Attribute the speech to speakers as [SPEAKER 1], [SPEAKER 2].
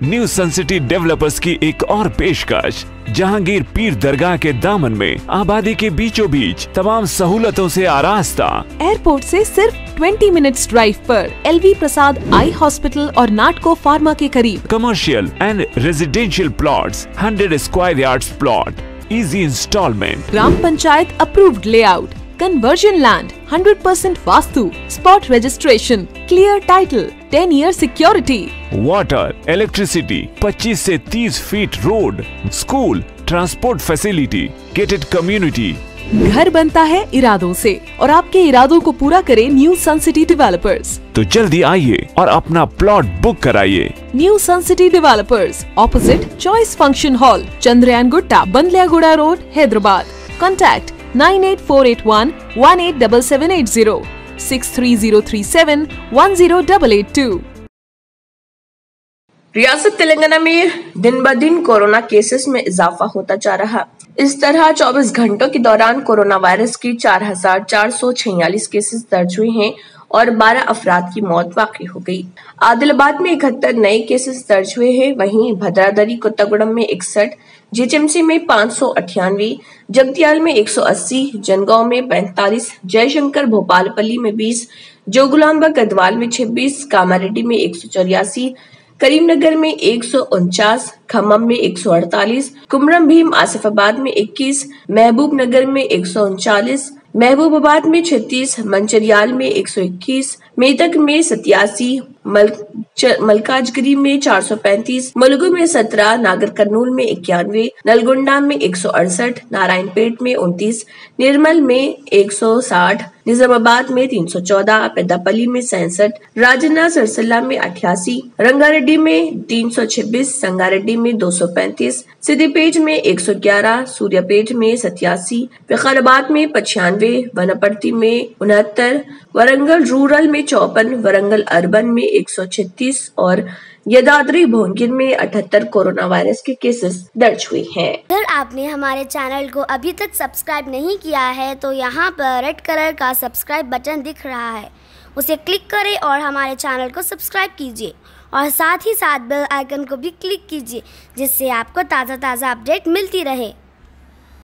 [SPEAKER 1] New sun city developers की एक और पेशकश। जहांगीर पीर दरगाह के दामन में आबादी के बीचों बीच तमाम सहूलतों से आरास्ता।
[SPEAKER 2] एयरपोर्ट से सिर्फ 20 मिनट्स ड्राइव पर LV प्रसाद आई हॉस्पिटल और नाटको फार्मा के करीब।
[SPEAKER 1] Commercial and residential plots, 100 square yards plot, easy instalment.
[SPEAKER 2] Gram panchayat approved layout, conversion land, 100% vastu, spot registration, clear title, 10 year security,
[SPEAKER 1] water, electricity, 25 से 30 feet road, school, transport facility, gated community.
[SPEAKER 2] घर बनता है इरादों से और आपके इरादों को पूरा करे न्यू सन सिटी डेवलपर्स।
[SPEAKER 1] तो जल्दी आइए और अपना प्लॉट बुक कराइए।
[SPEAKER 2] New sun city developers, opposite choice function hall, Chandrayangutta, Bandlaguda road, Hyderabad. Contact 9848118780, 63037108882।
[SPEAKER 3] रियासत तेलंगाना में दिन ब दिन कोरोना केसेस में इजाफा होता जा रहा। इस तरह 24 घंटों के दौरान कोरोना वायरस की 4446 केसेस दर्ज हुए हैं और 12 अफराद की मौत वाकई हो गई। आदिलाबाद में 71 नए केसेस दर्ज हुए हैं। वहीं भद्रादरी, कोत्तागुड़म में 61, जीएचएमसी में 598, जगतियाल में 180, जनगांव में 45, जयशंकर भोपालपल्ली में 20, जोगुलांबा गढ़वाल में 26, कामारेड्डी में 184, करीमनगर में 149, खम्मम में 148, कुमरम भीम आसिफाबाद में 21, महबूब नगर में 139, महबूबाबाद में 36, मंचरियाल में 121, मेदक में 87, मलकाजगिरी में 435, मुलुगु में 17, नागर कर्नूल में 91, नलगोंडा में 168, नारायणपेट में 29, निर्मल में 160, निजामाबाद में 314, पेद्दापल्ली में 67, राजन्ना सिरसिल्ला में 88, रंगारेड्डी में 326, संगारेड्डी में 235, सिद्दीपेट में 111, सूर्यापेट में 87, विकाराबाद में 95, वनपर्ती में 69, वरंगल रूरल में 54, वरंगल अर्बन में 136 और यदाद्री भोंगिर में 78 कोरोना वायरस के केसेस दर्ज हुए हैं।
[SPEAKER 4] अगर आपने हमारे चैनल को अभी तक सब्सक्राइब नहीं किया है तो यहाँ पर रेड कलर का सब्सक्राइब बटन दिख रहा है, उसे क्लिक करें और हमारे चैनल को सब्सक्राइब कीजिए और साथ ही साथ बेल आइकन को भी क्लिक कीजिए, जिससे आपको ताज़ा अपडेट मिलती रहे।